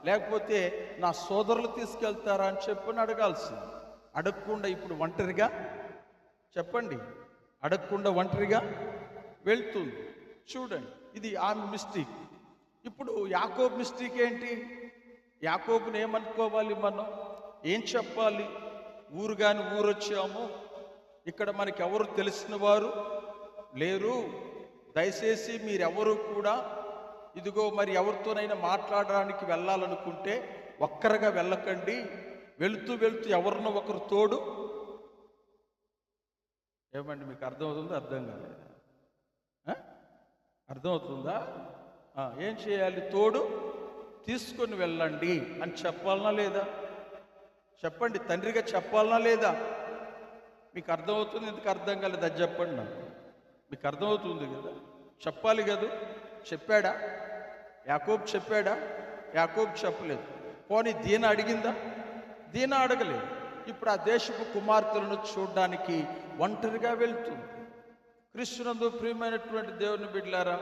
లేకపోతే నా సోదరులు తీసుకెళ్తారా అని చెప్పని అడగాల్సింది. అడగకుండా ఇప్పుడు ఒంటరిగా, చెప్పండి, అడగకుండా ఒంటరిగా వెళ్తుంది. చూడండి, ఇది ఆమె మిస్టేక్. ఇప్పుడు యాకోబు మిస్టేక్ ఏంటి? యాకోబుని ఏమనుకోవాలి మనం? ఏం చెప్పాలి? ఊరు కాని ఊరొచ్చాము, ఇక్కడ మనకి ఎవరు తెలిసిన వారు లేరు, దయచేసి మీరెవరు కూడా ఇదిగో మరి ఎవరితోనైనా మాట్లాడడానికి వెళ్ళాలనుకుంటే ఒక్కరుగా వెళ్ళకండి, వెళుతూ వెళుతూ ఎవరినో ఒకరు తోడు. ఏమండి, మీకు అర్థమవుతుందా? అర్థం కాలేదు? అర్థమవుతుందా? ఏం చేయాలి? తోడు తీసుకొని వెళ్ళండి అని చెప్పాలనా లేదా? చెప్పండి, తండ్రిగా చెప్పాలనా లేదా? మీకు అర్థమవుతుంది? ఎందుకు అర్థం కాలేదు అది చెప్పండి నాకు. మీకు అర్థమవుతుంది కదా, చెప్పాలి కదా. చెప్పాడా యాకోబు? చెప్పాడా? యాకోబు చెప్పలేదు. పోనీ దీన అడిగిందా? దీన అడగలేదు. ఇప్పుడు ఆ దేశపు కుమార్తెలను చూడడానికి ఒంటరిగా వెళ్తుంది. క్రీస్తునందు ప్రియమైనటువంటి దేవుని బిడ్డలారా,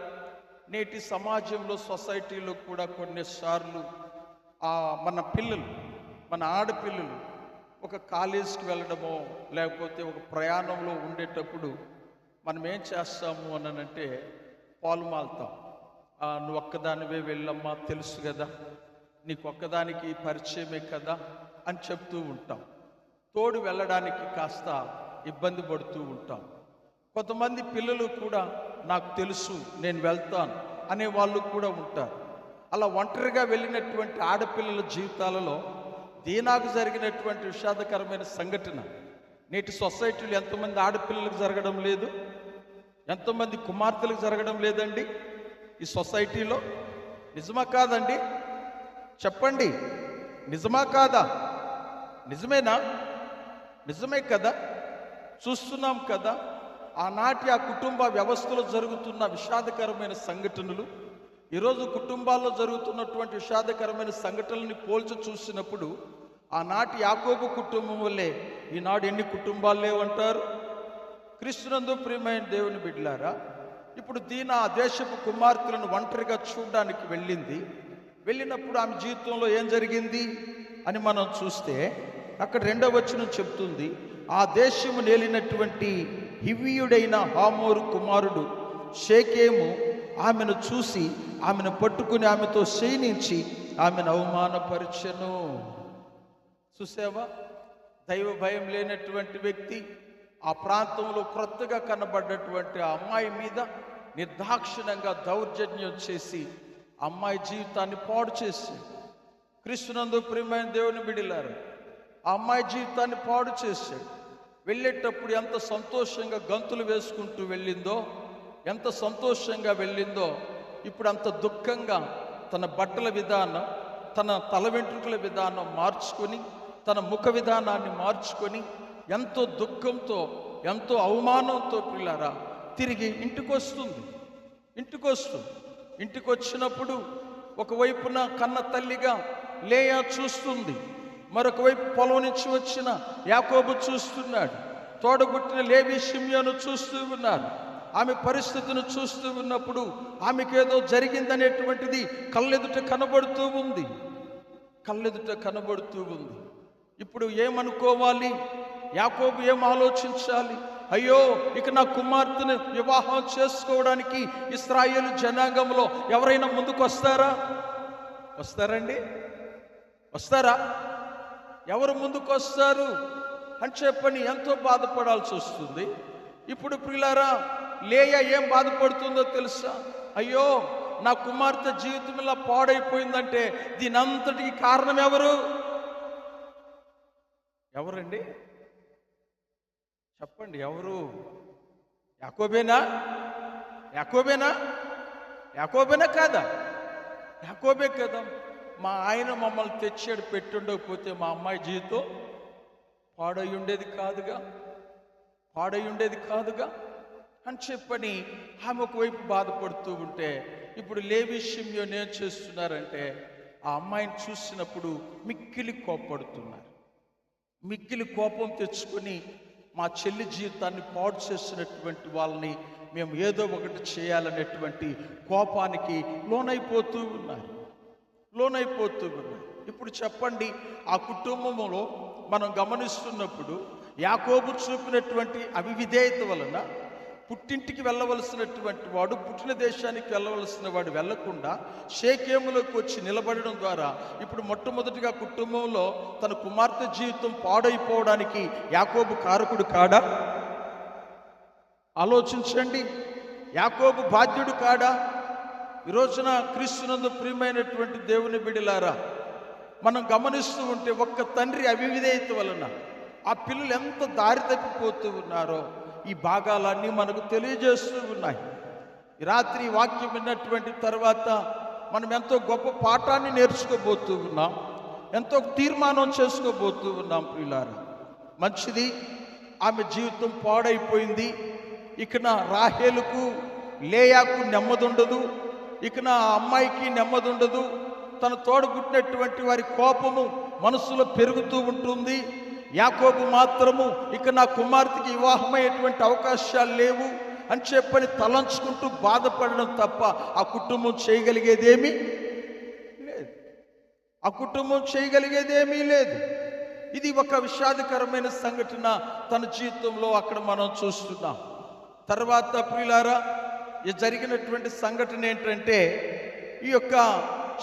నేటి సమాజంలో, సొసైటీలో కూడా కొన్నిసార్లు మన పిల్లలు, మన ఆడపిల్లలు ఒక కాలేజీకి వెళ్ళడమో లేకపోతే ఒక ప్రయాణంలో ఉండేటప్పుడు మనం ఏం చేస్తాము అనంటే పాలుమాలుతాం. నువ్వు ఒక్కదానివే వెళ్ళమ్మా, తెలుసు కదా, నీకు ఒక్కదానికి పరిచయమే కదా అని చెప్తూ ఉంటాం. తోడు వెళ్ళడానికి కాస్త ఇబ్బంది పడుతూ ఉంటాం. కొంతమంది పిల్లలు కూడా నాకు తెలుసు, నేను వెళ్తాను అనే వాళ్ళు కూడా ఉంటారు. అలా ఒంటరిగా వెళ్ళినటువంటి ఆడపిల్లల జీవితాలలో దీనాకు జరిగినటువంటి విషాదకరమైన సంఘటన నేటి సొసైటీలో ఎంతమంది ఆడపిల్లలకు జరగడం లేదు? ఎంతమంది కుమార్తెలకు జరగడం లేదండి ఈ సొసైటీలో? నిజమా కాదండి? చెప్పండి, నిజమా కాదా? నిజమేనా? నిజమే కదా, చూస్తున్నాం కదా. ఆనాటి ఆ కుటుంబ వ్యవస్థలో జరుగుతున్న విషాదకరమైన సంఘటనలు, ఈరోజు కుటుంబాల్లో జరుగుతున్నటువంటి విషాదకరమైన సంఘటనల్ని పోల్చి చూసినప్పుడు ఆనాటి యాకోబు కుటుంబం వల్లే ఈనాడు ఎన్ని కుటుంబాలు లేవంటారు? క్రీస్తునందు ప్రియమైన దేవుని బిడ్డలారా, ఇప్పుడు దీన ఆ దేశపు కుమార్తెలను ఒంటరిగా చూడడానికి వెళ్ళింది. వెళ్ళినప్పుడు ఆమె జీవితంలో ఏం జరిగింది అని మనం చూస్తే అక్కడ 2వ వచనం చెప్తుంది, ఆ దేశము నేలినటువంటి హివ్వీయుడైన హామోరు కుమారుడు షేకేము ఆమెను చూసి ఆమెను పట్టుకుని ఆమెతో శయనించి ఆమెను అవమానపరచెను. చూసావా? దైవ భయం లేనటువంటి వ్యక్తి ఆ ప్రాంతంలో క్రొత్తగా కనబడ్డటువంటి ఆ అమ్మాయి మీద నిర్దాక్షిణంగా దౌర్జన్యం చేసి అమ్మాయి జీవితాన్ని పాడు చేసి, క్రీస్తునందు ప్రియమైన దేవుని బిడ్డలారా, ఆ అమ్మాయి జీవితాన్ని పాడు చేశాడు. వెళ్ళేటప్పుడు ఎంత సంతోషంగా గంతులు వేసుకుంటూ వెళ్ళిందో, ఎంత సంతోషంగా వెళ్ళిందో, ఇప్పుడు అంత దుఃఖంగా తన బట్టల విధానం, తన తల వెంట్రుకల విధానం మార్చుకొని, తన ముఖ విధానాన్ని మార్చుకొని, ఎంతో దుఃఖంతో, ఎంతో అవమానంతో పిల్లారా తిరిగి ఇంటికి వస్తుంది. ఇంటికి వచ్చినప్పుడు ఒకవైపున కన్న తల్లిగా లేయా చూస్తుంది, మరొక వైపు పొలం నుంచి వచ్చిన యాకోబు చూస్తున్నాడు, తోడబుట్టిన లేవి షిమ్యోను చూస్తూ ఉన్నారు. ఆమె పరిస్థితిని చూస్తూ ఉన్నప్పుడు ఆమెకేదో జరిగిందనేటువంటిది కళ్ళెదుట కనబడుతూ ఉంది. ఇప్పుడు ఏమనుకోవాలి? యాకోబు ఏం ఆలోచించాలి? అయ్యో, ఇక నా కుమార్తెను వివాహం చేసుకోవడానికి ఇశ్రాయేలు జనాంగంలో ఎవరైనా ముందుకు వస్తారండి? వస్తారా? ఎవరు ముందుకు వస్తారు అని చెప్పని ఎంతో బాధపడాల్సి వస్తుంది. ఇప్పుడు ప్రియులారా, లేయా ఏం బాధపడుతుందో తెలుసా? అయ్యో, నా కుమార్తె జీవితం ఇలా పాడైపోయిందంటే దీనంతటికి కారణం ఎవరండి? చెప్పండి, ఎవరు? యాకోబేనా కాదా? యాకోబే కదా. మా ఆయన మమ్మల్ని తెచ్చాడు, పెట్టుండకపోతే మా అమ్మాయి జీవితం పాడై ఉండేది కాదుగా అని చెప్పని ఆమె ఒకవైపు బాధపడుతూ ఉంటే, ఇప్పుడు లేవి షిమ్యోను ఏం చేస్తున్నారంటే ఆ అమ్మాయిని చూసినప్పుడు మిక్కిలి కోపడుతున్నారు. మిక్కిలి కోపం తెచ్చుకొని మా చెల్లి జీవితాన్ని పాడు చేసినటువంటి వాళ్ళని మేము ఏదో ఒకటి చేయాలనేటువంటి కోపానికి లోనైపోతూ ఉన్నారు. లోనైపోతూ ఉన్నాయి. ఇప్పుడు చెప్పండి, ఆ కుటుంబంలో మనం గమనిస్తున్నప్పుడు యాకోబు చూపినటువంటి అవిధేయత వలన పుట్టింటికి వెళ్ళవలసినటువంటి వాడు, పుట్టిన దేశానికి వెళ్ళవలసిన వాడు వెళ్లకుండా షేకేములోకి వచ్చి నిలబడడం ద్వారా ఇప్పుడు మొట్టమొదటిగా కుటుంబంలో తన కుమార్తె జీవితం పాడైపోవడానికి యాకోబు కారకుడు కాడా? ఆలోచించండి. యాకోబు బాధ్యుడు కాడా? ఈ రోజున క్రీస్తునందు ప్రియమైనటువంటి దేవుని బిడ్డలారా, మనం గమనిస్తూ ఉంటే ఒక్క తండ్రి అవిధేయత వలన ఆ పిల్లలు ఎంత దారి తప్పిపోతూ ఉన్నారో ఈ భాగాలన్నీ మనకు తెలియజేస్తూ ఉన్నాయి. ఈ రాత్రి వాక్యం విన్నటువంటి తర్వాత మనం ఎంతో గొప్ప పాఠాన్ని నేర్చుకోబోతూ ఉన్నాం, ఎంతో తీర్మానం చేసుకోబోతూ ఉన్నాం. ప్రియులారా, మంచిది, ఆమె జీవితం పాడైపోయింది. ఇక నా రాహేలుకు లేయాకు నెమ్మది ఉండదు, ఇక నా అమ్మాయికి నెమ్మది ఉండదు. తన తోడబుట్టినటువంటి వారి కోపము మనసులో పెరుగుతూ ఉంటుంది. యాకోబు మాత్రము ఇక నా కుమార్తెకి వివాహమయ్యేటువంటి అవకాశాలు లేవు అని చెప్పని తలంచుకుంటూ బాధపడడం తప్ప ఆ కుటుంబం చేయగలిగేదేమీ లేదు. ఆ కుటుంబం చేయగలిగేదేమీ లేదు. ఇది ఒక విషాదకరమైన సంఘటన తన జీవితంలో అక్కడ మనం చూస్తున్నాం. తర్వాత ప్రియులారా, ఈ జరిగినటువంటి సంఘటన ఏంటంటే, ఈ యొక్క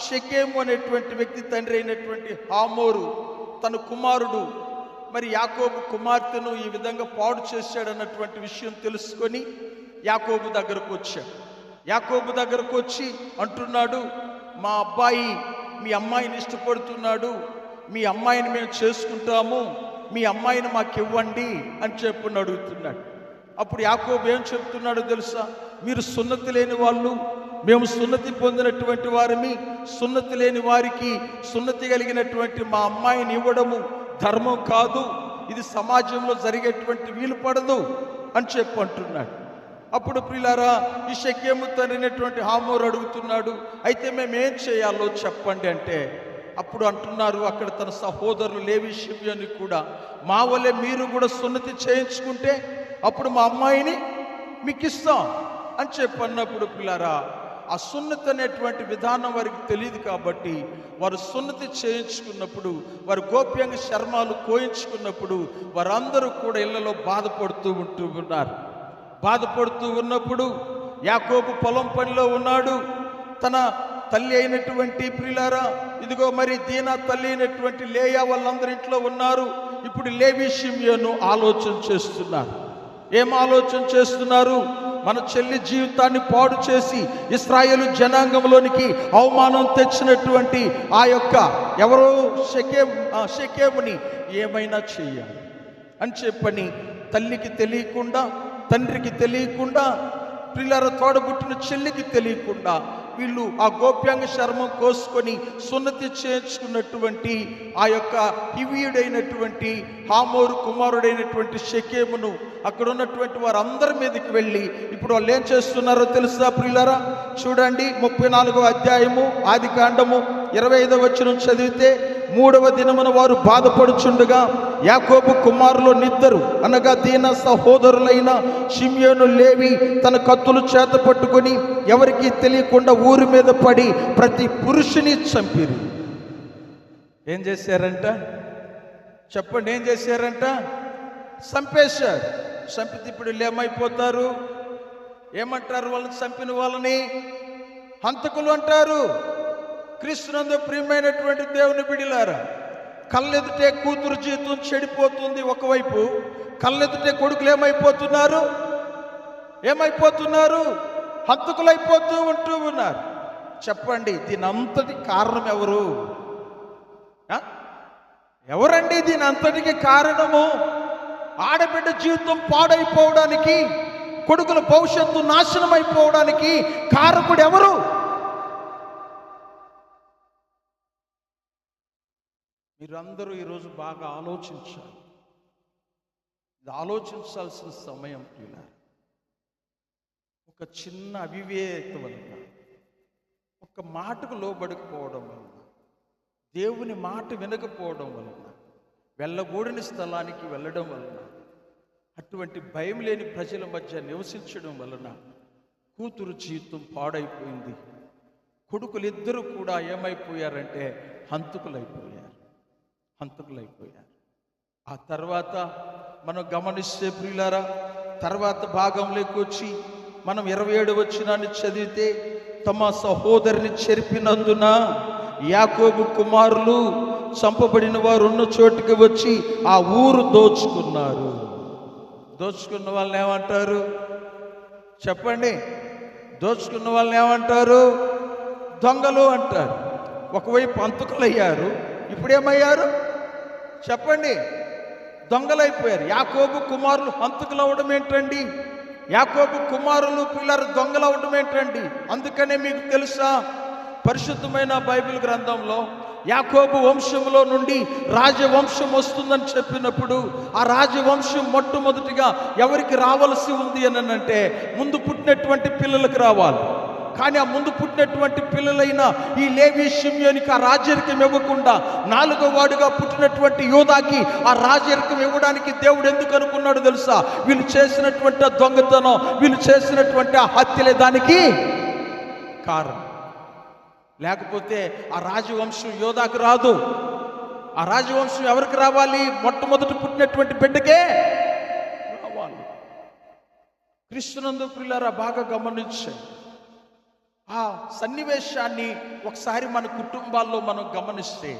షెకెము అనేటువంటి వ్యక్తి తండ్రి అయినటువంటి హామోరు తన కుమారుడు మరి యాకోబు కుమార్తెను ఈ విధంగా పాడు చేశాడన్నటువంటి విషయం తెలుసుకొని యాకోబు దగ్గరకు వచ్చాడు. యాకోబు దగ్గరకు వచ్చి అంటున్నాడు, మా అబ్బాయి మీ అమ్మాయిని ఇష్టపడుతున్నాడు, మీ అమ్మాయిని మేము చేసుకుంటాము, మీ అమ్మాయిని మాకు ఇవ్వండి అని చెప్పి అడుగుతున్నాడు. అప్పుడు యాకోబు ఏం చెప్తున్నాడో తెలుసా? మీరు సున్నతి లేని వాళ్ళు, మేము సున్నతి పొందినటువంటి వారిని, సున్నతి లేని వారికి సున్నతి కలిగినటువంటి మా అమ్మాయిని ఇవ్వడము ధర్మం కాదు, ఇది సమాజంలో జరిగేటువంటి వీలు పడదు అని చెప్పి అంటున్నాడు. అప్పుడు ప్రియులారా, ఈ షెకెము తండ్రినటువంటి హామోరు అడుగుతున్నాడు, అయితే మేమేం చేయాలో చెప్పండి అంటే, అప్పుడు అంటున్నారు అక్కడ తన సహోదరులు లేవి షిమ్యోని కూడా, మా వల్లే మీరు కూడా సున్నతి చేయించుకుంటే అప్పుడు మా అమ్మాయిని మీకు ఇస్తాం అని చెప్పి అన్నప్పుడు పిల్లారా, ఆ సున్నతి అనేటువంటి విధానం వారికి తెలియదు కాబట్టి వారు సున్నతి చేయించుకున్నప్పుడు, వారు గోప్యంగా చర్మాలు కోయించుకున్నప్పుడు వారందరూ కూడా ఇళ్లలో బాధపడుతూ ఉన్నారు. బాధపడుతూ ఉన్నప్పుడు యాకోబు పొలం పనిలో ఉన్నాడు. తన తల్లి అయినటువంటి ప్రియులారా, ఇదిగో మరి దీనా తల్లి అయినటువంటి లేయా వాళ్ళందరి ఇంట్లో ఉన్నారు. ఇప్పుడు లేవి షిమ్యోను ఆలోచన చేస్తున్నారు. ఏం ఆలోచన చేస్తున్నారు? మన చెల్లి జీవితాన్ని పాడు చేసి ఇశ్రాయేలు జనాంగంలోనికి అవమానం తెచ్చినటువంటి ఆ యొక్క ఎవరో షెకెముని ఏమైనా చెయ్యాలి అని చెప్పని తల్లికి తెలియకుండా, తండ్రికి తెలియకుండా, పిల్లల తోడబుట్టిన చెల్లికి తెలియకుండా వీళ్ళు ఆ గోప్యాంగ చర్మం కోసుకొని సున్నతి చేయించుకున్నటువంటి ఆ యొక్క హివీయుడైనటువంటి హామోరు కుమారుడైనటువంటి షెకెమును అక్కడ ఉన్నటువంటి వారందరి మీదకి వెళ్ళి ఇప్పుడు వాళ్ళు ఏం చేస్తున్నారో తెలుసా ప్రియులారా? చూడండి, 34వ అధ్యాయము ఆదికాండము 25వ వచనం చదివితే, 3వ దినమున వారు బాధపడుచుండగా యాకోబు కుమారులు నిద్దరు అనగా దీన సహోదరులైన షిమ్యోను లేవి తన కత్తులు చేత పట్టుకొని ఎవరికి తెలియకుండా ఊరి మీద పడి ప్రతి పురుషుని చంపిరి. ఏం చేశారంట? చెప్పండి, ఏం చేశారంట? చంపేశారు. చంపితే ఇప్పుడు వీళ్ళు ఏమైపోతారు? ఏమంటారు? వాళ్ళని చంపిన వాళ్ళని హంతకులు అంటారు. క్రీస్తునందు ప్రియమైనటువంటి దేవుని బిడ్డలారా, కళ్ళెదుటే కూతురు జీవితం చెడిపోతుంది ఒకవైపు, కళ్ళెదుటే కొడుకులు ఏమైపోతున్నారు? హంతకులైపోతూ ఉంటూ ఉన్నారు. చెప్పండి, దీని అంతటి కారణం ఎవరు? ఎవరండి దీని అంతటికి కారణము? ఆడబిడ్డ జీవితం పాడైపోవడానికి, కొడుకుల భవిష్యత్తు నాశనం అయిపోవడానికి కారకుడు ఎవరు? మీరందరూ ఈరోజు బాగా ఆలోచించాలి. ఇది ఆలోచించాల్సిన సమయం. ఒక చిన్న అవివేకత వలన, ఒక మాటకు లోబడకపోవడం వలన, దేవుని మాట వినకపోవడం వలన, వెళ్ళకూడని స్థలానికి వెళ్ళడం వలన, అటువంటి భయం లేని ప్రజల మధ్య నివసించడం వలన కూతురు జీవితం పాడైపోయింది. కొడుకులిద్దరూ కూడా ఏమైపోయారంటే హంతకులైపోయారు. ఆ తర్వాత మనం గమనిస్తే ప్రియులారా, తర్వాత భాగంలోకి వచ్చి మనం 27 వచనాన్ని చదివితే, తమ సహోదరిని చెరిపినందున యాకోబు కుమారులు చంపబడిన వారు ఉన్న చోటుకి వచ్చి ఆ ఊరు దోచుకున్నారు. దోచుకున్న వాళ్ళని ఏమంటారు చెప్పండి? దోచుకున్న వాళ్ళని ఏమంటారు? దొంగలు అంటారు. ఒకవైపు హంతకులయ్యారు, ఇప్పుడేమయ్యారు చెప్పండి? దొంగలైపోయారు. యాకోబు కుమారులు హంతకులు అవ్వడం ఏంటండి? యాకోబు కుమారులు పిల్లలు దొంగలు అవ్వడం ఏంటండి? అందుకనే మీకు తెలుసా, పరిశుద్ధమైన బైబిల్ గ్రంథంలో యాకోబు వంశంలో నుండి రాజవంశం వస్తుందని చెప్పినప్పుడు, ఆ రాజవంశం మొట్టమొదటిగా ఎవరికి రావాల్సి ఉంది అని అంటే ముందు పుట్టినటువంటి పిల్లలకు రావాలి. కానీ ఆ ముందు పుట్టినటువంటి పిల్లలైన ఈ లేవి షిమ్యోనికి ఆ రాజరికం ఇవ్వకుండా 4వ వాడుగా పుట్టినటువంటి యోధాకి ఆ రాజరికం ఇవ్వడానికి దేవుడు ఎందుకు అనుకున్నాడు తెలుసా? వీళ్ళు చేసినటువంటి ఆ దొంగతనం, వీళ్ళు చేసినటువంటి ఆ హత్యలే దానికి కారణం. లేకపోతే ఆ రాజవంశం యోధాకు రాదు. ఆ రాజవంశం ఎవరికి రావాలి? మొట్టమొదటి పుట్టినటువంటి బిడ్డకే రావాలి. క్రీస్తునందు ప్రియులారా, బాగా గమనించండి. ఆ సన్నివేశాన్ని ఒకసారి మన కుటుంబాల్లో మనం గమనిస్తే,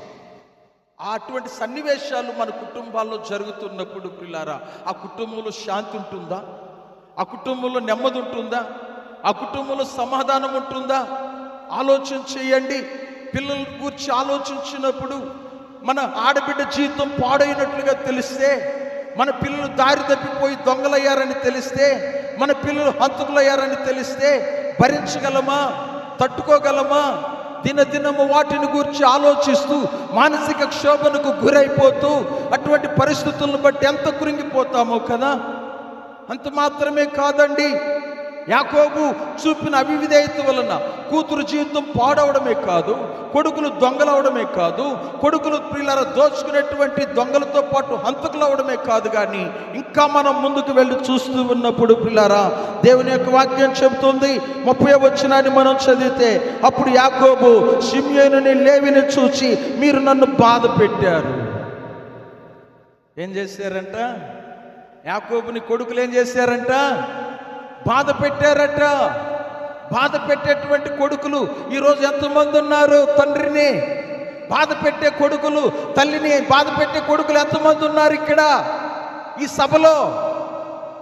అటువంటి సన్నివేశాలు మన కుటుంబాల్లో జరుగుతున్నప్పుడు ప్రియులారా, ఆ కుటుంబంలో శాంతి ఉంటుందా? ఆ కుటుంబంలో నెమ్మది ఉంటుందా? ఆ కుటుంబంలో సమాధానం ఉంటుందా? ఆలోచన చేయండి. పిల్లల గురించి ఆలోచించినప్పుడు మన ఆడబిడ్డ జీవితం పాడైనట్లుగా తెలిస్తే, మన పిల్లలు దారి తప్పిపోయి దొంగలయ్యారని తెలిస్తే, మన పిల్లలు హంతకులయ్యారని తెలిస్తే భరించగలమా? తట్టుకోగలమా? దినదినము వాటిని గురించి ఆలోచిస్తూ మానసిక క్షోభనకు గురైపోతూ అటువంటి పరిస్థితులను బట్టి ఎంత కృంగిపోతామో కదా. అంత మాత్రమే కాదండి, యాకోబు చూపిన అవిధేయత వలన కూతురు జీవితం పాడవడమే కాదు, కొడుకులు దొంగలవడమే కాదు, కొడుకులు పిల్లల దోచుకునేటువంటి దొంగలతో పాటు హంతకులు అవడమే కాదు. కానీ ఇంకా మనం ముందుకు వెళ్ళి చూస్తూ ఉన్నప్పుడు పిల్లారా, దేవుని యొక్క వాక్యం చెబుతుంది, 30వ వచనాన్ని మనం చదివితే, అప్పుడు యాకోబు షిమ్యోనుని లేవిని చూచి, మీరు నన్ను బాధ పెట్టారు. ఏం చేశారంట? యాకోబుని కొడుకులు ఏం చేశారంట? బాధ పెట్టారట. బాధ పెట్టేటువంటి కొడుకులు ఈరోజు ఎంతమంది ఉన్నారు? తండ్రిని బాధ పెట్టే కొడుకులు, తల్లిని బాధ పెట్టే కొడుకులు ఎంతమంది ఉన్నారు ఇక్కడ ఈ సభలో?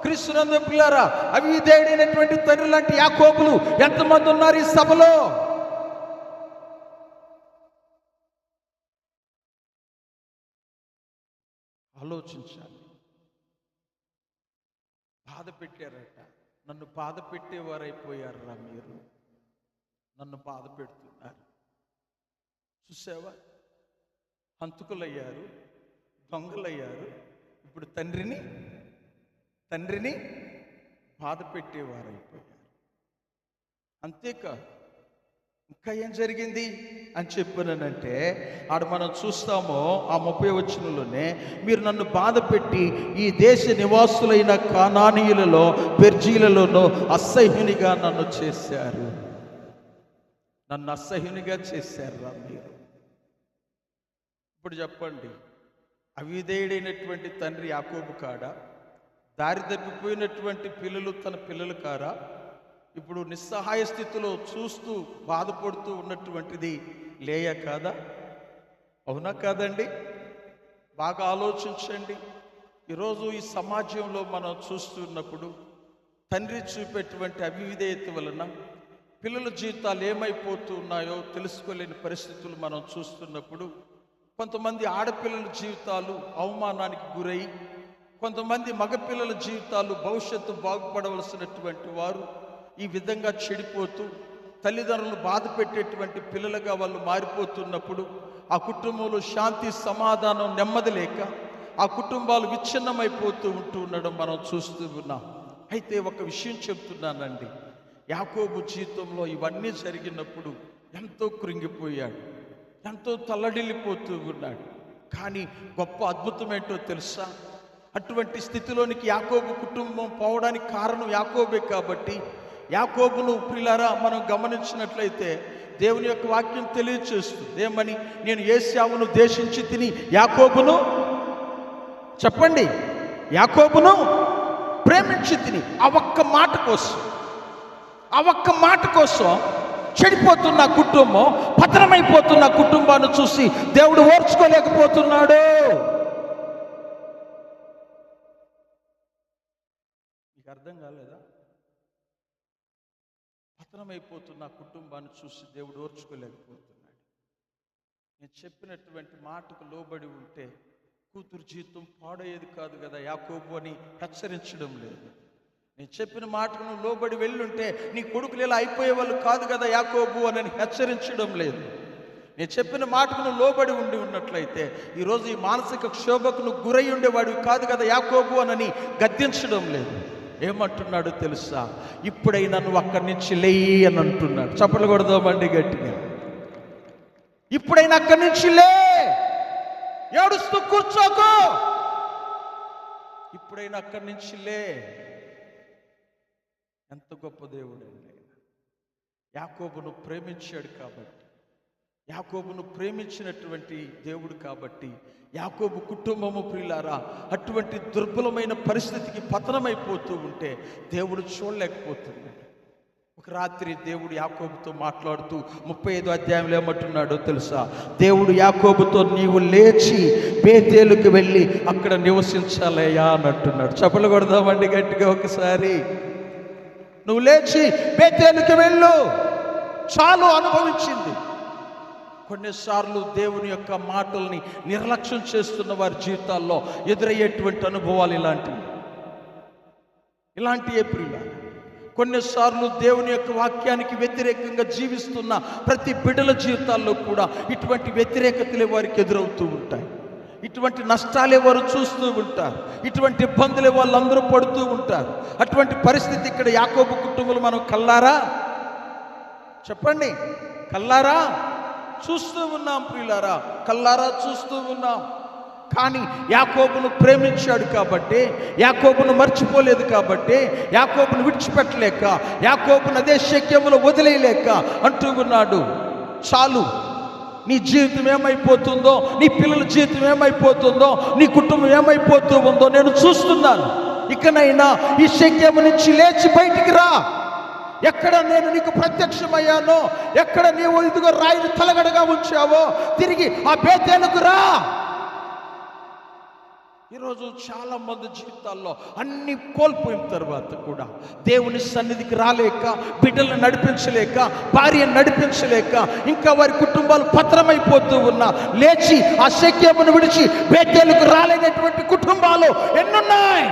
క్రీస్తునందు పిల్లారా, అవిధేయుడైనటువంటి తండ్రి లాంటి యాకోబులు ఎంతమంది ఉన్నారు ఈ సభలో? ఆలోచించాలి. బాధ పెట్టారట. నన్ను బాధ పెట్టేవారైపోయారా మీరు? నన్ను బాధ పెడుతున్నారు. చూసావా? హంతకులయ్యారు, దొంగలయ్యారు. ఇప్పుడు తండ్రిని బాధ పెట్టేవారైపోయారు. అంతేకాదు, ఇంకా ఏం జరిగింది అని చెప్పానంటే, ఆడ మనం చూస్తామో ఆ 30వ వచనంలోనే, మీరు నన్ను బాధ పెట్టి ఈ దేశ నివాసులైన కానానీయులలో పెర్జీలలోనూ అసహ్యునిగా నన్ను చేశారు. నన్ను అసహ్యునిగా చేశారా మీరు? ఇప్పుడు చెప్పండి, అవిధేయుడైనటువంటి తండ్రి యాకోబు కాడా? దారి తప్పిపోయినటువంటి పిల్లలు తన పిల్లలు కారా? ఇప్పుడు నిస్సహాయ స్థితిలో చూస్తూ బాధపడుతూ ఉన్నటువంటిది లేయా కాదా? అవునా కాదండి? బాగా ఆలోచించండి. ఈరోజు ఈ సమాజంలో మనం చూస్తున్నప్పుడు తండ్రి చూపేటువంటి అవిధేయత వలన పిల్లల జీవితాలు ఏమైపోతూ ఉన్నాయో తెలుసుకోలేని పరిస్థితులు మనం చూస్తున్నప్పుడు, కొంతమంది ఆడపిల్లల జీవితాలు అవమానానికి గురై, కొంతమంది మగపిల్లల జీవితాలు భవిష్యత్తు బాగుపడవలసినటువంటి వారు ఈ విధంగా చెడిపోతూ తల్లిదండ్రులు బాధ పెట్టేటువంటి పిల్లలుగా వాళ్ళు మారిపోతున్నప్పుడు, ఆ కుటుంబంలో శాంతి సమాధానం నెమ్మది లేక ఆ కుటుంబాలు విచ్ఛిన్నమైపోతూ ఉండడం మనం చూస్తూ ఉన్నాం. అయితే ఒక విషయం చెప్తున్నానండి, యాకోబు జీవితంలో ఇవన్నీ జరిగినప్పుడు ఎంతో కృంగిపోయాడు, ఎంతో తల్లడిల్లిపోతూ ఉన్నాడు. కానీ గొప్ప అద్భుతం ఏంటో తెలుసా? అటువంటి స్థితిలోనికి యాకోబు కుటుంబం పోవడానికి కారణం యాకోబే. కాబట్టి యాకోబును ప్రియులారా మనం గమనించినట్లయితే దేవుని యొక్క వాక్యం తెలియచేస్తుంది ఏమని? నేను ఏశావును ద్వేషించి తిని యాకోబును, చెప్పండి, యాకోబును ప్రేమించి తిని. ఆ ఒక్క మాట కోసం చెడిపోతున్న కుటుంబం, పతనమైపోతున్న కుటుంబాన్ని చూసి దేవుడు ఓర్చుకోలేకపోతున్నాడు. మీకు అర్థం కాలేదా? పతనమైపోతున్న కుటుంబాన్ని చూసి దేవుడు ఓర్చుకోలేకపోతున్నాడు. నేను చెప్పినటువంటి మాటకు లోబడి ఉంటే కూతురు జీవితం పాడయ్యేది కాదు కదా యాకోబు అని హెచ్చరించడం లేదు. నేను చెప్పిన మాటకు నువ్వు లోబడి వెళ్ళుంటే నీ కొడుకులు ఇలా అయిపోయే వాళ్ళు కాదు కదా యాకోబు అని హెచ్చరించడం లేదు. నేను చెప్పిన మాటకు నువ్వు లోబడి ఉన్నట్లయితే ఈరోజు ఈ మానసిక క్షోభకు నువ్వు గురై ఉండేవాడివి కాదు కదా యాకోబు అని గద్దించడం లేదు. ఏమంటున్నాడు తెలుసా? ఇప్పుడైనా నువ్వు అక్కడి నుంచి లేయి అని అంటున్నాడు. చప్పట్లు కొడదామండి గట్టిగా. ఇప్పుడైనా అక్కడి నుంచి లే, ఏడుస్తూ కూర్చోకు. ఇప్పుడైనా అక్కడి నుంచి లే. ఎంత గొప్ప దేవుడు అండి! యాకోబును ప్రేమించాడు కాబట్టి, యాకోబును ప్రేమించినటువంటి దేవుడు కాబట్టి యాకోబు కుటుంబము ప్రియులారా అటువంటి దుర్బలమైన పరిస్థితికి పతనమైపోతూ ఉంటే దేవుడు చూడలేకపోతున్నాడు. ఒక రాత్రి దేవుడు యాకోబుతో మాట్లాడుతూ 35వ అధ్యాయంలో ఏమంటున్నాడో తెలుసా? దేవుడు యాకోబుతో నీవు లేచి బేతేలుకు వెళ్ళి అక్కడ నివసించాలయ్యా అని అంటున్నాడు. చప్పట్లు కొడదామండి గట్టిగా ఒకసారి. నువ్వు లేచి బేతేలుకు వెళ్ళు, చాలు అనుభవించింది. కొన్నిసార్లు దేవుని యొక్క మాటల్ని నిర్లక్ష్యం చేస్తున్న వారి జీవితాల్లో ఎదురయ్యేటువంటి అనుభవాలు ఇలాంటి ప్రియుల. కొన్నిసార్లు దేవుని యొక్క వాక్యానికి వ్యతిరేకంగా జీవిస్తున్న ప్రతి బిడ్డల జీవితాల్లో కూడా ఇటువంటి వ్యతిరేకతలే వారికి ఎదురవుతూ ఉంటాయి. ఇటువంటి నష్టాలే వారు చూస్తూ ఉంటారు. ఇటువంటి ఇబ్బందులే వాళ్ళందరూ పడుతూ ఉంటారు. అటువంటి పరిస్థితి ఇక్కడ యాకోబు కుటుంబంలో మనం కల్లారా, చెప్పండి, కల్లారా చూస్తూ ఉన్నాం ప్రియులారా, కల్లారా చూస్తూ ఉన్నాం. కానీ యాకోబును ప్రేమించాడు కాబట్టి, యాకోబును మర్చిపోలేదు కాబట్టి, యాకోబును విడిచిపెట్టలేక, యాకోబును అదే శక్యములో వదిలేయలేక అంటూ ఉన్నాడు, చాలు, నీ జీవితం ఏమైపోతుందో, నీ పిల్లల జీవితం ఏమైపోతుందో, నీ కుటుంబం ఏమైపోతూ ఉందో నేను చూస్తున్నాను. ఇకనైనా ఈ శక్యము నుంచి లేచి బయటికి రా. ఎక్కడ నేను నీకు ప్రత్యక్షమయ్యానో, ఎక్కడ నీవు ఇదిగో రాయిని తలగడగా ఉంచావో తిరిగి ఆ బేతేలుకు రా. ఈరోజు చాలా మంది జీవితాల్లో అన్ని కోల్పోయిన తర్వాత కూడా దేవుని సన్నిధికి రాలేక, బిడ్డలను నడిపించలేక, భార్యను నడిపించలేక, ఇంకా వారి కుటుంబాలు పత్రమైపోతూ ఉన్నా లేచి ఆ శక్యమును విడిచి బేతేలుకు రాలేనటువంటి కుటుంబాలు ఎన్నున్నాయి.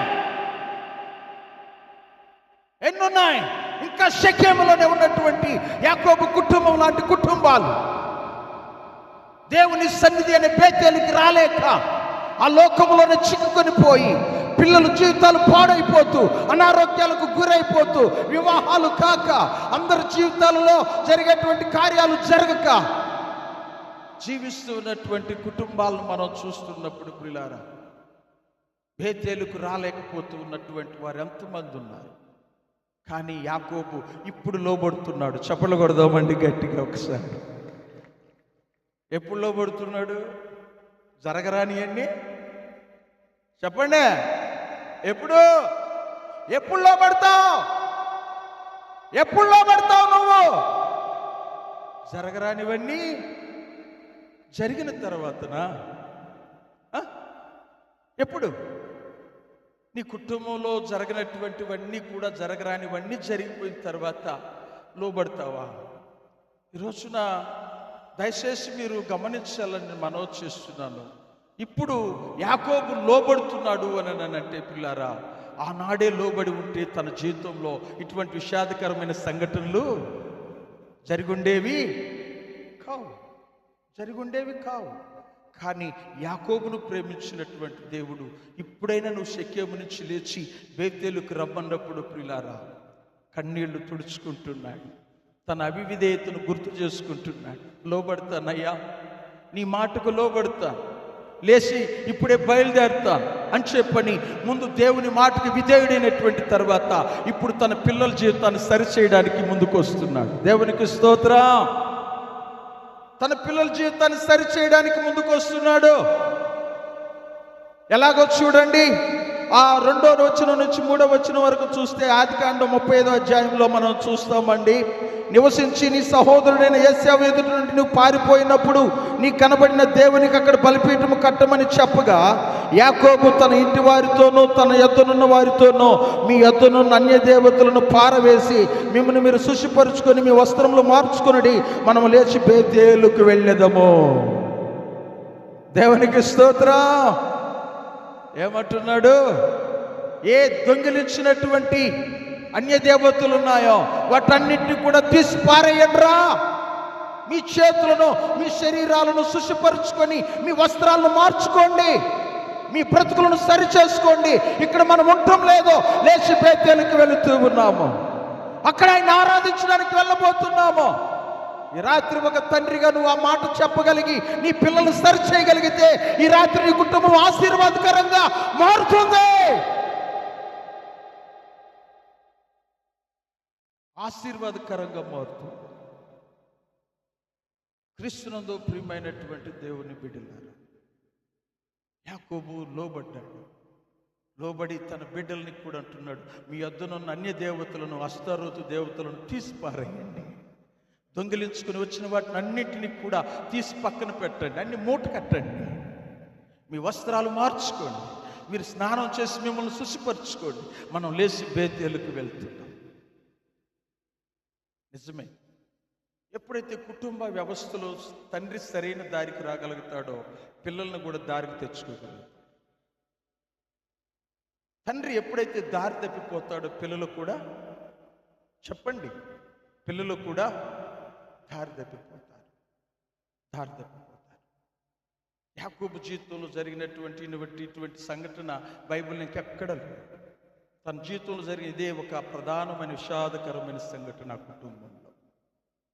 ఇంకా షెకెములోనే ఉన్నటువంటి యాకోబు కుటుంబం లాంటి కుటుంబాలు దేవుని సన్నిధి అనే బేతేలుకి రాలేక ఆ లోకంలోనే చిక్కుకొని పోయి పిల్లల జీవితాలు పాడైపోతూ, అనారోగ్యాలకు గురైపోతూ, వివాహాలు కాక, అందరి జీవితాలలో జరిగేటువంటి కార్యాలు జరగక జీవిస్తూ ఉన్నటువంటి కుటుంబాలను మనం చూస్తున్నప్పుడు ప్రియులారా, బేతేలుకు రాలేకపోతూ ఉన్నటువంటి వారు ఎంతమంది ఉన్నారు. కానీ యాకోబు ఇప్పుడు లోబడుతున్నాడు. చప్పట్లు కొడదామండి గట్టిగా ఒకసారి. ఎప్పుడు లోబడుతున్నాడు? జరగరాని అన్ని చెప్పండి. ఎప్పుడు లోబడతావు? ఎప్పుడు లోబడతావు నువ్వు? జరగరానివన్నీ జరిగిన తర్వాతనా? ఎప్పుడు? నీ కుటుంబంలో జరగనటువంటివన్నీ కూడా జరగరానివన్నీ జరిగిపోయిన తర్వాత లోబడతావా? ఈరోజున దయచేసి మీరు గమనించాలని మనవి చేస్తున్నాను. ఇప్పుడు యాకోబు లోబడుతున్నాడు అని అంటే పిల్లారా, ఆనాడే లోబడి ఉంటే తన జీవితంలో ఇటువంటి విషాదకరమైన సంఘటనలు జరిగుండేవి కావు. కానీ యాకోబును ప్రేమించినటువంటి దేవుడు ఇప్పుడైనా నువ్వు షెకెము నుంచి లేచి బేతేలుకు రమ్మన్నప్పుడు ప్రియులారా కన్నీళ్లు తుడుచుకుంటున్నాడు. తన అవిధేయతను గుర్తు చేసుకుంటున్నాడు. లోబడతానయ్యా, నీ మాటకు లోబడతా, లేచి ఇప్పుడే బయలుదేరుతాను అని చెప్పని ముందు దేవుని మాటకు విధేయుడైనటువంటి తర్వాత ఇప్పుడు తన పిల్లల జీవితాన్ని సరిచేయడానికి ముందుకు వస్తున్నాడు. దేవునికి స్తోత్రం. తన పిల్లల జీవితాన్ని సరిచేయడానికి ముందుకు వస్తున్నాడు. ఎలాగో చూడండి, ఆ 2వ వచనం నుంచి 3వ వచనం వరకు చూస్తే ఆదికాండం 35వ అధ్యాయంలో మనం చూస్తామండి. నివసించి నీ సహోదరుడైన ఏశావు ఎదుట నుండి నువ్వు పారిపోయినప్పుడు నీ కనబడిన దేవునికి అక్కడ బలిపీఠము కట్టమని చెప్పగా, యాకోబు తన ఇంటి వారితోనూ తన యొద్దనున్న వారితోనూ మీ యొద్దనున్న అన్య దేవతలను పారవేసి మిమ్మల్ని మీరు శుచిపరుచుకొని మీ వస్త్రములు మార్చుకొనుడి, మనము లేచి బేతేలుకు వెళ్ళేదము. దేవునికి స్తోత్రం. ఏమంటున్నాడు? ఏ దొంగిలించినటువంటి అన్య దేవతలు ఉన్నాయో వాటన్నిటిని కూడా తీసి పారేయండిరా. మీ చేతులను మీ శరీరాలను శుచిపరుచుకొని మీ వస్త్రాలను మార్చుకోండి, మీ బ్రతుకులను సరి చేసుకోండి. ఇక్కడ మనం ఉండటం లేదు, లేచి బేతేలుకు వెళుతూ ఉన్నాము, అక్కడ ఆయన ఆరాధించడానికి వెళ్ళబోతున్నాము. ఈ రాత్రి ఒక తండ్రిగా నువ్వు ఆ మాట చెప్పగలిగి నీ పిల్లలు సరి చేయగలిగితే ఈ రాత్రి నీ కుటుంబం ఆశీర్వాదకరంగా మారుతుంది. ఆశీర్వాదకరంగా మారుతుంది. క్రీస్తునందు ప్రియమైనటువంటి దేవుని బిడ్డలారా, యాకోబు లోబడ్డాడు. లోబడి తన బిడ్డల్ని కూడా అంటున్నాడు, మీ యొద్దనున్న అన్య దేవతలను, అస్తారోతు దేవతలను తీసి పారేయండి. దొంగిలించుకుని వచ్చిన వాటిని అన్నింటినీ కూడా తీసి పక్కన పెట్టండి, అన్ని మూట కట్టండి, మీ వస్త్రాలు మార్చుకోండి, మీరు స్నానం చేసి మిమ్మల్ని శుచిపరచుకోండి. మనం లేచి బేతేలుకు వెళ్తున్నాం. నిజమే, ఎప్పుడైతే కుటుంబ వ్యవస్థలో తండ్రి సరైన దారికి రాగలుగుతాడో పిల్లల్ని కూడా దారికి తెచ్చుకోగలుగుతాడు. తండ్రి ఎప్పుడైతే దారి తప్పిపోతాడో పిల్లలు కూడా, చెప్పండి, పిల్లలు కూడా దారి తప్పిపోతారు. యాకోబు జీవితంలో జరిగినటువంటి ఇటువంటి సంఘటన బైబిల్ ఇంకెక్కడ లేదు. తన జీవితంలో జరిగిన ఇదే ఒక ప్రధానమైన విషాదకరమైన సంఘటన ఆ కుటుంబంలో.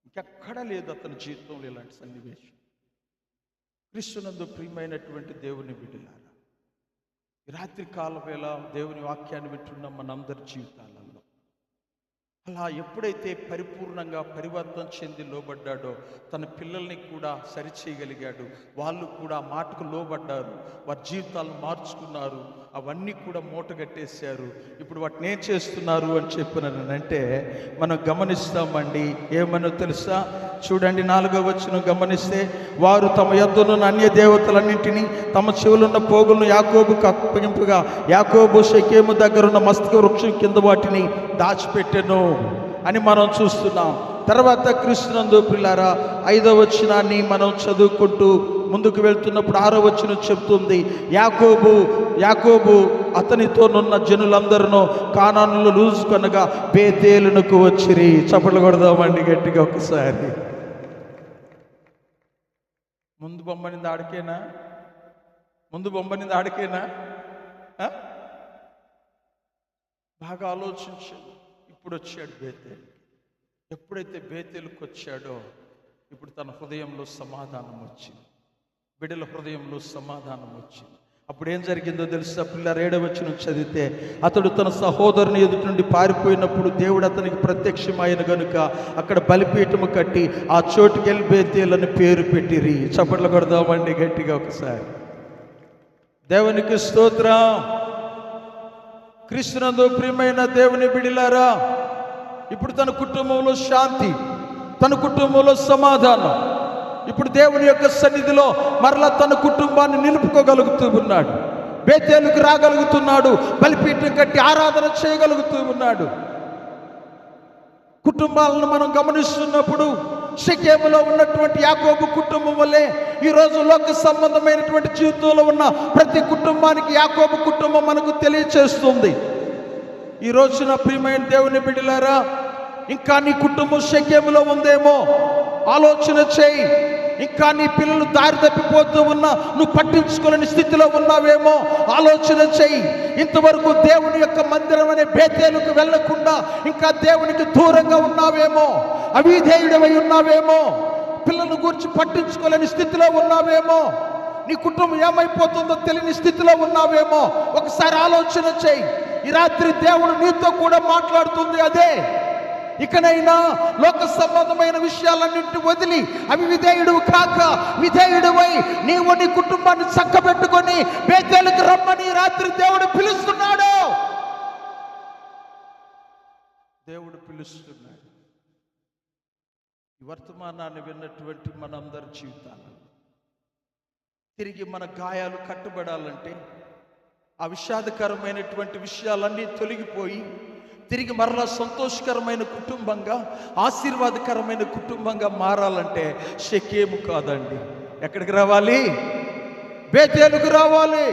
ఇంకెక్కడా లేదు అతని జీవితంలో ఇలాంటి సన్నివేశం. క్రీస్తునందు ప్రియమైనటువంటి దేవుని బిడ్డలారా, ఈ రాత్రి కాల వేళ దేవుని వాక్యాన్ని వింటున్న మనందరి జీవితాలలో అలా ఎప్పుడైతే పరిపూర్ణంగా పరివర్తన చెంది లోబడ్డాడో తన పిల్లల్ని కూడా సరిచేయగలిగాడు. వాళ్ళు కూడా మాటకు లోబడ్డారు, వారి జీవితాలను మార్చుకున్నారు, అవన్నీ కూడా మూటగట్టేశారు. ఇప్పుడు వాటిని ఏం చేస్తున్నారు అని చెప్పినానంటే మనం గమనిస్తామండి. ఏమనో తెలుసా? చూడండి, 4వ వచనం గమనిస్తే, వారు తమ యొద్దనున్న అన్య దేవతలన్నింటినీ తమ చెవులున్న పోగులను యాకోబుకు అప్పగింపుగా యాకోబు షెకెము దగ్గరున్న మస్తక వృక్షం కింద వాటిని దాచిపెట్టెను అని మనం చూస్తున్నాం. తర్వాత క్రీస్తునందు ప్రియులారా 5వ వచనాన్ని మనం చదువుకుంటూ ముందుకు వెళ్తున్నప్పుడు 6వ వచనం చెప్తుంది, యాకోబు అతనితోనున్న జనులందరూ కానానులు లూసుకొనగా బేతేలునకు వచ్చిరి. చప్పట్లు కొడదామండి గట్టిగా ఒకసారి. ముందు బొమ్మనింది ఆడికేనా? బాగా ఆలోచించండి. ఇప్పుడు వచ్చాడు బేతేలు. ఎప్పుడైతే బేతేలుకు వచ్చాడో ఇప్పుడు తన హృదయంలో సమాధానం వచ్చింది, బిడ్డల హృదయంలో సమాధానం వచ్చింది. అప్పుడు ఏం జరిగిందో తెలుసా? పిల్లలు 7వ వచనం చదివితే, అతడు తన సహోదరుని ఎదుటి నుండి పారిపోయినప్పుడు దేవుడు అతనికి ప్రత్యక్షమైన గనుక అక్కడ బలిపీఠము కట్టి ఆ చోటుకి వెళ్ళి బేతేలు అని పేరు పెట్టిరి. చప్పట్లు కొడదామండి గట్టిగా ఒకసారి. దేవునికి స్తోత్రం. క్రీస్తునందు ప్రియమైన దేవుని బిడ్డలారా, ఇప్పుడు తన కుటుంబంలో శాంతి, తన కుటుంబంలో సమాధానం, ఇప్పుడు దేవుని యొక్క సన్నిధిలో మరలా తన కుటుంబాన్ని నిలుపుకోగలుగుతూ ఉన్నాడు. బేతేలుకు రాగలుగుతున్నాడు, బలిపీఠం కట్టి ఆరాధన చేయగలుగుతూ ఉన్నాడు. కుటుంబాలను మనం గమనిస్తున్నప్పుడు షెకెములో ఉన్నటువంటి యాకోబు కుటుంబం వల్లే ఈరోజు లోక సంబంధమైనటువంటి జీవితంలో ఉన్న ప్రతి కుటుంబానికి యాకోబు కుటుంబం మనకు తెలియచేస్తుంది. ఈ రోజున ప్రియమైన దేవుని బిడ్డలారా, ఇంకా నీ కుటుంబం షెకెములో ఉందేమో ఆలోచన చేయి. ఇంకా నీ పిల్లలు దారి తప్పిపోతూ ఉన్నా నువ్వు పట్టించుకోలేని స్థితిలో ఉన్నావేమో ఆలోచన చెయ్యి. ఇంతవరకు దేవుని యొక్క మందిరం అనే బేతేలుకు వెళ్లకుండా ఇంకా దేవునికి దూరంగా ఉన్నావేమో, అవిధేయుడవై ఉన్నావేమో, పిల్లలను గురించి పట్టించుకోలేని స్థితిలో ఉన్నావేమో, నీ కుటుంబం ఏమైపోతుందో తెలియని స్థితిలో ఉన్నావేమో. ఒకసారి ఆలోచన చెయ్యి. ఈ రాత్రి దేవుడు నీతో కూడా మాట్లాడుతుంది అదే. ఇకనైనా లోక సంబంధమైన విషయాలన్నింటినీ వదిలి అవి విధేయుడు కాక విధేయుడువై నీవు నీ కుటుంబాన్ని చక్కబెట్టుకొని బేతేలుకు రమ్మని రాత్రి దేవుడు పిలుస్తున్నాడు. దేవుడు పిలుస్తున్నాడు. ఈ వర్తమానాన్ని విన్నటువంటి మనందరి జీవితాలు తిరిగి మన గాయాలు కట్టుబడాలంటే ఆ విషాదకరమైనటువంటి విషయాలన్నీ తొలగిపోయి తిరిగి మరలా సంతోషకరమైన కుటుంబంగా ఆశీర్వాదకరమైన కుటుంబంగా మారాలంటే షెకేము కాదండి. ఎక్కడికి రావాలి? బేతేలుకు రావాలి.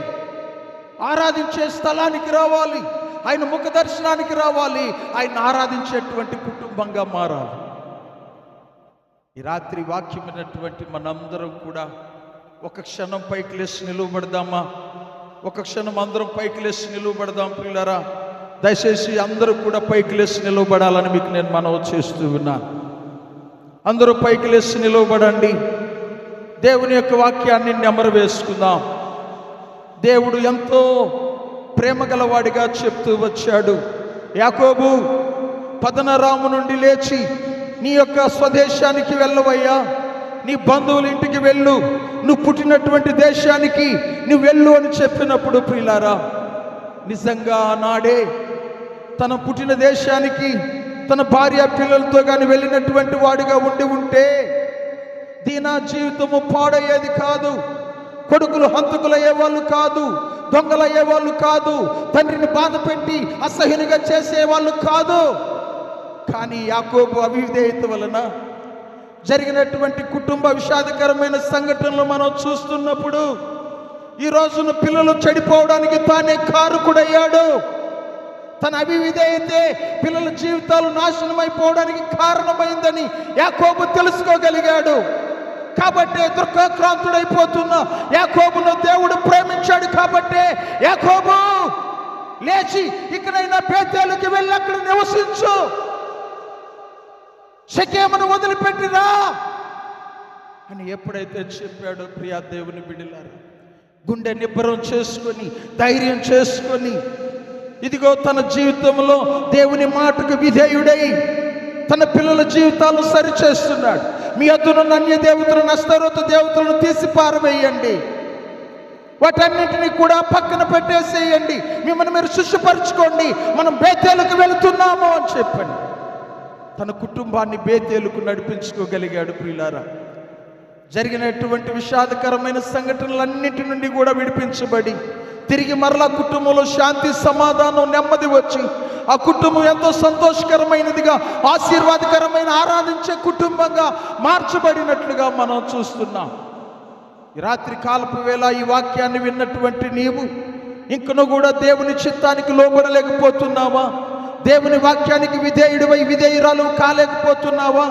ఆరాధించే స్థలానికి రావాలి. ఆయన ముఖ దర్శనానికి రావాలి. ఆయన ఆరాధించేటువంటి కుటుంబంగా మారాలి. ఈ రాత్రి వాక్యం విన్నటువంటి మనందరం కూడా ఒక క్షణం పైకి లేచి నిలువబడదామా? ఒక క్షణం అందరం పైకి లేచి నిలువబడదాం. ప్రియులారా, దయచేసి అందరూ కూడా పైకి లేచి నిలవబడాలని మీకు నేను మనవి చేస్తూ ఉన్నాను. అందరూ పైకి లేచి నిలవబడండి. దేవుని యొక్క వాక్యాన్ని నెమరు వేసుకుందాం. దేవుడు ఎంతో ప్రేమ గలవాడిగా చెప్తూ వచ్చాడు. యాకోబు, పదనరాము నుండి లేచి నీ యొక్క స్వదేశానికి వెళ్ళవయ్యా, నీ బంధువుల ఇంటికి వెళ్ళు, నువ్వు పుట్టినటువంటి దేశానికి నువ్వు వెళ్ళు అని చెప్పినప్పుడు ప్రియులారా, నిజంగా నాడే తన పుట్టిన దేశానికి తన భార్య పిల్లలతో కానీ వెళ్ళినటువంటి వాడిగా ఉంటే దీనా జీవితము పాడయ్యేది కాదు. కొడుకులు హంతకులయ్యేవాళ్ళు కాదు, దొంగలయ్యేవాళ్ళు కాదు, తండ్రిని బాధ పెట్టి అసహ్యునిగా చేసేవాళ్ళు కాదు. కానీ యాకోబు అవిధేయత వలన జరిగినటువంటి కుటుంబ విషాదకరమైన సంఘటనలు మనం చూస్తున్నప్పుడు ఈ రోజున పిల్లలు చెడిపోవడానికి తానే కారకుడయ్యాడు. తన అవిధేయతే పిల్లల జీవితాలు నాశనమైపోవడానికి కారణమైందని యాకోబు తెలుసుకోగలిగాడు. కాబట్టి దుఃఖాక్రాంతుడైపోతున్న యాకోబును దేవుడు ప్రేమించాడు. కాబట్టి యాకోబు, లేచి ఇకనైనా బేతేలుకి వెళ్ళి అక్కడ నివసించు, షెకెమును వదిలిపెట్టిరా అని ఎప్పుడైతే చెప్పాడో, ప్రియా దేవుని బిడ్డలారా, గుండె నిబ్బరం చేసుకొని ధైర్యం చేసుకొని ఇదిగో తన జీవితంలో దేవుని మాటకు విధేయుడై తన పిల్లల జీవితాలను సరిచేస్తున్నాడు. మీ యొద్దనున్న అన్య దేవతలను, అస్తరోత దేవతలను తీసి పారవేయండి, వాటన్నింటినీ కూడా పక్కన పెట్టేసేయండి, మిమ్మల్ని మీరు శుష్యపరచుకోండి, మనం బేతేలుకు వెళుతున్నాము అని చెప్పండి. తన కుటుంబాన్ని బేతేలుకు నడిపించుకోగలిగాడు. ప్రియులారా, జరిగినటువంటి విషాదకరమైన సంఘటనలన్నింటి నుండి కూడా విడిపించబడి తిరిగి మరలా కుటుంబంలో శాంతి, సమాధానం, నెమ్మది వచ్చి ఆ కుటుంబం ఎంతో సంతోషకరమైనదిగా, ఆశీర్వాదకరమైన ఆరాధించే కుటుంబంగా మార్చబడినట్లుగా మనం చూస్తున్నాం. ఈ రాత్రి కాలపు వేళ ఈ వాక్యాన్ని విన్నటువంటి నీవు ఇంకనూ కూడా దేవుని చిత్తానికి లోబడలేకపోతున్నావా? దేవుని వాక్యానికి విధేయుడివై విధేయురాలు కాలేకపోతున్నావా?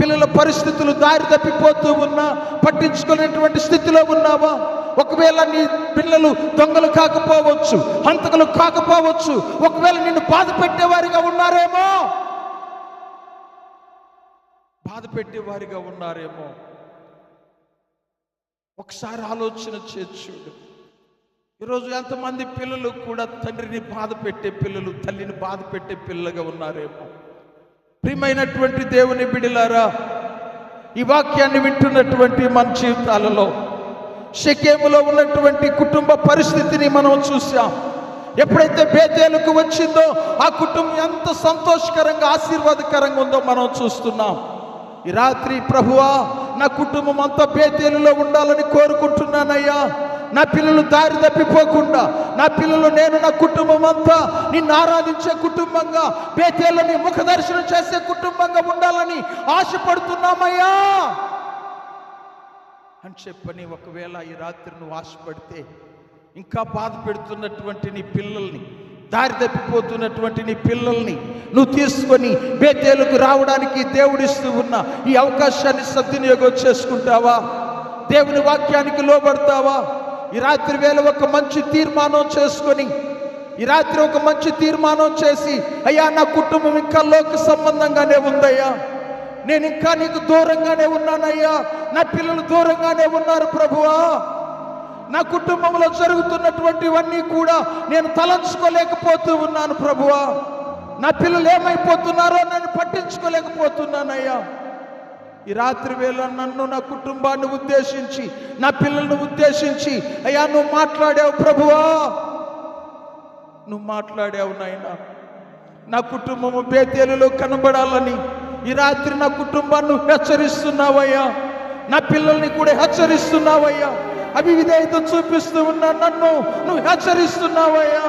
పిల్లల పరిస్థితులు దారి తప్పిపోతూ ఉన్నా పట్టించుకునేటువంటి స్థితిలో ఉన్నావా? ఒకవేళ నీ పిల్లలు దొంగలు కాకపోవచ్చు, హంతకులు కాకపోవచ్చు, ఒకవేళ నిన్ను బాధ పెట్టేవారిగా ఉన్నారేమో, ఒకసారి ఆలోచన చేర్చుడు. ఈరోజు ఎంతమంది పిల్లలు కూడా తండ్రిని బాధ పెట్టే పిల్లలు, తల్లిని బాధ పెట్టే పిల్లలుగా ఉన్నారేమో. ప్రియమైనటువంటి దేవుని బిడ్డలారా, ఈ వాక్యాన్ని వింటున్నటువంటి మన జీవితాలలో షెకెములో ఉన్నటువంటి కుటుంబ పరిస్థితిని మనం చూసాం. ఎప్పుడైతే బేతేలుకు వచ్చిందో ఆ కుటుంబం ఎంత సంతోషకరంగా, ఆశీర్వాదకరంగా ఉందో మనం చూస్తున్నాం. ఈ రాత్రి, ప్రభువా, నా కుటుంబం అంతా బేతేలులో ఉండాలని కోరుకుంటున్నానయ్యా. నా పిల్లలు దారి తప్పిపోకుండా, నా పిల్లలు, నేను, నా కుటుంబం అంతా నిన్ను ఆరాధించే కుటుంబంగా, బేతేలులో నీ ముఖ దర్శనం చేసే కుటుంబంగా ఉండాలని ఆశపడుతున్నామయ్యా అని చెప్పని ఒకవేళ ఈ రాత్రి నువ్వు ఆశపడితే, ఇంకా బాధ పెడుతున్నటువంటి నీ పిల్లల్ని, దారి తప్పిపోతున్నటువంటి నీ పిల్లల్ని నువ్వు తీసుకొని బేతేలుకు రావడానికి దేవుడిస్తూ ఉన్న ఈ అవకాశాన్ని సద్వినియోగం చేసుకుంటావా? దేవుని వాక్యానికి లోబడతావా? ఈ రాత్రి వేళ ఒక మంచి తీర్మానం చేసుకొని, ఈ రాత్రి ఒక మంచి తీర్మానం చేసి, అయ్యా, నా కుటుంబం ఇంకా లోక సంబంధంగానే ఉందయ్యా, నేను ఇంకా నీకు దూరంగానే ఉన్నానయ్యా, నా పిల్లలు దూరంగానే ఉన్నారు ప్రభువా, నా కుటుంబంలో జరుగుతున్నటువంటివన్నీ కూడా నేను తలంచుకోలేకపోతూ ఉన్నాను ప్రభువా, నా పిల్లలు ఏమైపోతున్నారో నన్ను పట్టించుకోలేకపోతున్నానయ్యా. ఈ రాత్రి వేళ నన్ను, నా కుటుంబాన్ని ఉద్దేశించి, నా పిల్లలను ఉద్దేశించి అయ్యా నువ్వు మాట్లాడావు ప్రభువా, నువ్వు మాట్లాడావు నాయనా. నా కుటుంబము బేతేలులో కనబడాలని ఈ రాత్రి నా కుటుంబాన్ని హెచ్చరిస్తున్నావయ్యా, నా పిల్లల్ని కూడా హెచ్చరిస్తున్నావయ్యా. అవిధేయత చూపిస్తూ ఉన్న నన్ను నువ్వు హెచ్చరిస్తున్నావయ్యా.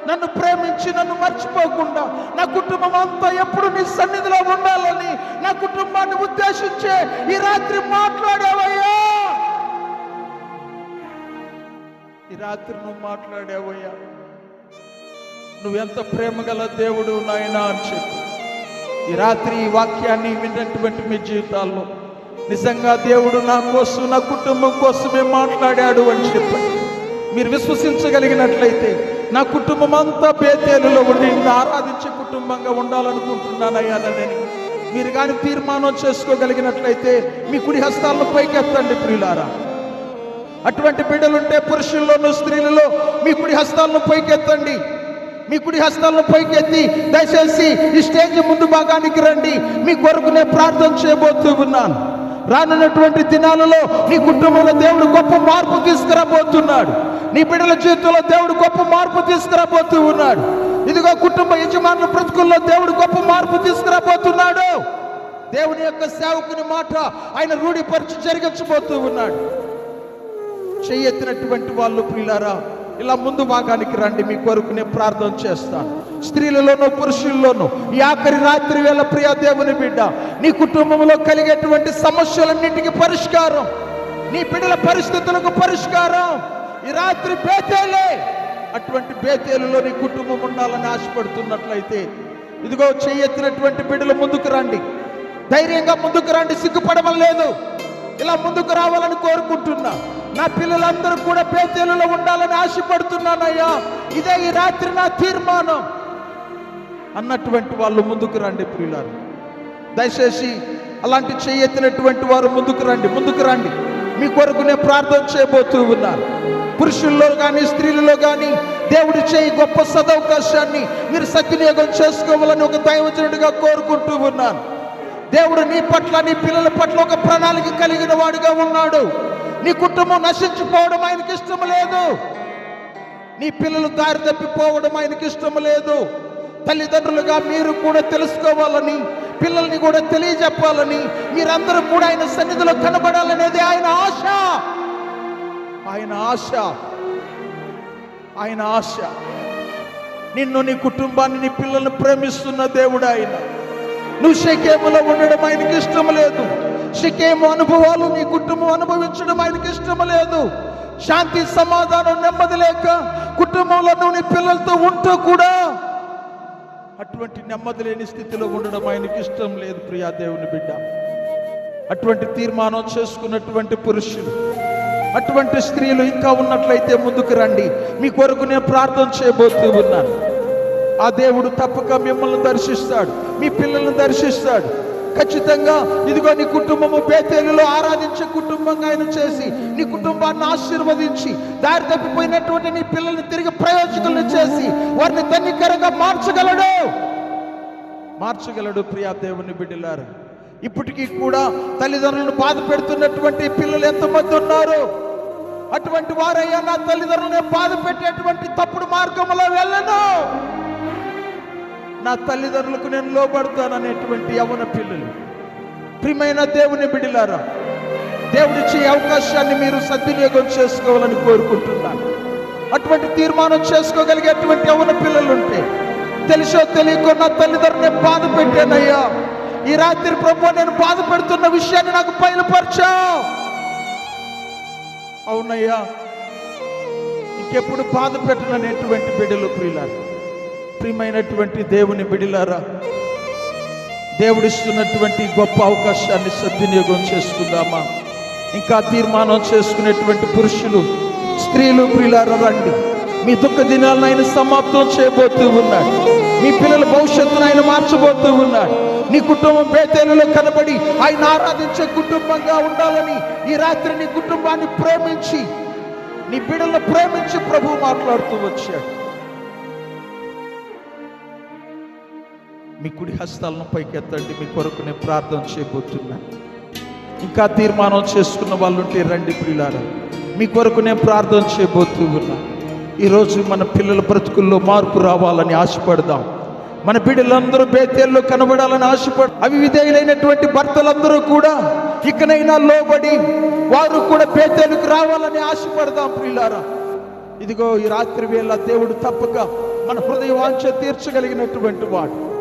నన్ను ప్రేమించి నన్ను మర్చిపోకుండా నా కుటుంబం అంతా ఎప్పుడు నీ సన్నిధిలో ఉండాలని నా కుటుంబాన్ని ఉద్దేశించే ఈ రాత్రి మాట్లాడావయ్యా. ఈ రాత్రి నువ్వు మాట్లాడావయ్యా. నువ్వెంత ప్రేమ గల దేవుడు నాయనా అని చెప్పి ఈ రాత్రి ఈ వాక్యాన్ని విన్నటువంటి మీ జీవితాల్లో నిజంగా దేవుడు నా కోసం, నా కుటుంబం కోసమే మాట్లాడాడు అని చెప్పండి. మీరు విశ్వసించగలిగినట్లయితే నా కుటుంబం అంతా బేతేలులో ఉండి నిన్ను ఆరాధించే కుటుంబంగా ఉండాలనుకుంటున్నానయ్యానని మీరు కానీ తీర్మానం చేసుకోగలిగినట్లయితే మీ కుడి హస్తాలను పైకెత్తండి ప్రియులారా. అటువంటి బిడ్డలుంటే పురుషుల్లోనూ స్త్రీలలో మీ కుడి హస్తాలను పైకెత్తండి. మీ కుడి హస్తాలను పైకెత్తి దయచేసి ఈ స్టేజ్ ముందు భాగానికి రండి. మీ కొరకు నేను ప్రార్థన చేయబోతూ ఉన్నాను. రానున్నటువంటి దినాలలో నీ కుటుంబంలో దేవుడు గొప్ప మార్పు తీసుకురాబోతున్నాడు. నీ బిడ్డల జీవితంలో దేవుడు గొప్ప మార్పు తీసుకురాబోతూ ఉన్నాడు. ఇదిగో కుటుంబ యజమానుల బ్రతుకుల్లో దేవుడు గొప్ప మార్పు తీసుకురాబోతున్నాడు. దేవుని యొక్క సేవకుని మాట ఆయన రూఢిపరిచి జరిగించబోతూ ఉన్నాడు. చెయ్యెత్తినటువంటి వాళ్ళు ప్రియులారా ఇలా ముందు భాగానికి రండి. మీ కొరకు నేను ప్రార్థన చేస్తాను. స్త్రీలలోనూ పురుషుల్లోనూ ఈ ఆఖరి రాత్రి వేళ ప్రియ దేవుని బిడ్డ, నీ కుటుంబంలో కలిగేటువంటి సమస్యలన్నింటికి పరిష్కారం, నీ బిడ్డల పరిస్థితులకు పరిష్కారం ఈ రాత్రి బేతేలే. అటువంటి బేతేలులో నీ కుటుంబం ఉండాలని ఆశపడుతున్నట్లయితే ఇదిగో చెయ్యెత్తినటువంటి బిడ్డలు ముందుకు రండి. ధైర్యంగా ముందుకు రండి, సిగ్గుపడడం లేదు. ఇలా ముందుకు రావాలని కోరుకుంటున్నా. నా పిల్లలందరూ కూడా బేతేలులో ఉండాలని ఆశపడుతున్నానయ్యా, ఇదే ఈ రాత్రి నా తీర్మానం అన్నటువంటి వాళ్ళు ముందుకు రండి ప్రియులారు. దయచేసి అలాంటి చెయ్యెత్తినటువంటి వారు ముందుకు రండి, ముందుకు రండి. మీ కొరకు నేను ప్రార్థన చేయబోతూ ఉన్నాను. పురుషుల్లో కానీ స్త్రీలలో కానీ దేవుడి చేయి గొప్ప సదవకాశాన్ని మీరు సద్వినియోగం చేసుకోవాలని ఒక దైవజనుడిగా కోరుకుంటూ ఉన్నాను. దేవుడు నీ పట్ల, నీ పిల్లల పట్ల ఒక ప్రణాళిక కలిగిన వాడిగా ఉన్నాడు. నీ కుటుంబం నశించిపోవడం ఆయనకి ఇష్టం లేదు. నీ పిల్లలు దారి తప్పిపోవడం ఆయనకి ఇష్టం లేదు. తల్లిదండ్రులుగా మీరు కూడా తెలుసుకోవాలని, పిల్లల్ని కూడా తెలియజెప్పాలని, మీరందరూ కూడా ఆయన సన్నిధిలో కనబడాలనేది ఆయన ఆశ. ఆయన ఆశ, ఆయన ఆశ. నిన్ను, నీ కుటుంబాన్ని, నీ పిల్లల్ని ప్రేమిస్తున్న దేవుడు ఆయన. నువ్వు షెకెములో ఉండడం ఆయనకి ఇష్టం లేదు. షెకెము అనుభవాలు నీ కుటుంబం అనుభవించడం ఆయనకి ఇష్టం లేదు. శాంతి, సమాధానం, నెమ్మది లేక కుటుంబంలో నువ్వు నీ పిల్లలతో ఉంటూ కూడా అటువంటి నెమ్మది లేని స్థితిలో ఉండడం ఆయనకి ఇష్టం లేదు. ప్రియా దేవుని బిడ్డ, అటువంటి తీర్మానం చేసుకున్నటువంటి పురుషులు, అటువంటి స్త్రీలు ఇంకా ఉన్నట్లయితే ముందుకు రండి. మీ కొరకు నేను ప్రార్థన చేయబోతూ ఉన్నాను. ఆ దేవుడు తప్పక మిమ్మల్ని దర్శిస్తాడు, మీ పిల్లల్ని దర్శిస్తాడు. ఖచ్చితంగా ఇదిగో నీ కుటుంబము బేతేలులో ఆరాధించే కుటుంబంగా ఆయన చేసి నీ కుటుంబాన్ని ఆశీర్వదించి దారి తప్పిపోయినటువంటి నీ పిల్లల్ని తిరిగి ప్రయోజకులను చేసి వారిని ధన్యకరంగా మార్చగలడు. ప్రియా దేవుని బిడ్డలారా, ఇప్పటికీ కూడా తల్లిదండ్రులను బాధ పెడుతున్నటువంటి పిల్లలు ఎంతమంది ఉన్నారు? అటువంటి వారయ్యా, నా తల్లిదండ్రులను బాధ పెట్టేటువంటి తప్పుడు మార్గంలో వెళ్ళను, నా తల్లిదండ్రులకు నేను లోబడతాననేటువంటి యవ్వన పిల్లలు, ప్రియమైన దేవుని బిడ్డలారా, దేవుడిచ్చే అవకాశాన్ని మీరు సద్వినియోగం చేసుకోవాలని కోరుకుంటున్నాను. అటువంటి తీర్మానం చేసుకోగలిగేటువంటి యవ్వన పిల్లలు ఉంటే, తెలుసో తెలియకో నా తల్లిదండ్రులను బాధ పెట్టానయ్యా, ఈ రాత్రి ప్రభు నేను బాధ పెడుతున్న విషయాన్ని నాకు బయలుపరచావు. అవునయ్యా, ఇంకెప్పుడు బాధ పెట్టననేటువంటి బిడ్డలు ప్రియులారా, ప్రియమైనటువంటి దేవుని బిడ్డలారా, దేవుడిస్తున్నటువంటి గొప్ప అవకాశాన్ని సద్వినియోగం చేసుకుందామా? ఇంకా తీర్మానం చేసుకునేటువంటి పురుషులు, స్త్రీలు ప్రియులారా రండి. మీ దుఃఖ దినాలను ఆయన సమాప్తం చేయబోతూ ఉన్నాడు. మీ పిల్లల భవిష్యత్తును ఆయన మార్చబోతూ ఉన్నాడు. నీ కుటుంబం బేతేలులో కనబడి ఆయన ఆరాధించే కుటుంబంగా ఉండాలని ఈ రాత్రి నీ కుటుంబాన్ని ప్రేమించి, నీ బిడ్డలను ప్రేమించి ప్రభు మాట్లాడుతూ వచ్చాడు. మీ కుడి హస్తాలను పైకెత్తండి. మీ కొరకు నేను ప్రార్థన చేయబోతున్నా. ఇంకా తీర్మానం చేసుకున్న వాళ్ళు ఉంటే రండి ప్రియులారా, మీ కొరకు నేను ప్రార్థన చేయబోతూ ఉన్నా. ఈరోజు మన పిల్లల బ్రతుకుల్లో మార్పు రావాలని ఆశపడదాం. మన బిడ్డలందరూ బేతేల్లో కనబడాలని ఆశపడ అవిధేయులైనటువంటి భర్తలందరూ కూడా ఇకనైనా లోబడి వారు కూడా బేతేలుకు రావాలని ఆశపడదాం ప్రియులారా. ఇదిగో ఈ రాత్రి వేళ దేవుడు తప్పక మన హృదయ వాంఛ తీర్చగలిగినటువంటి వాడు.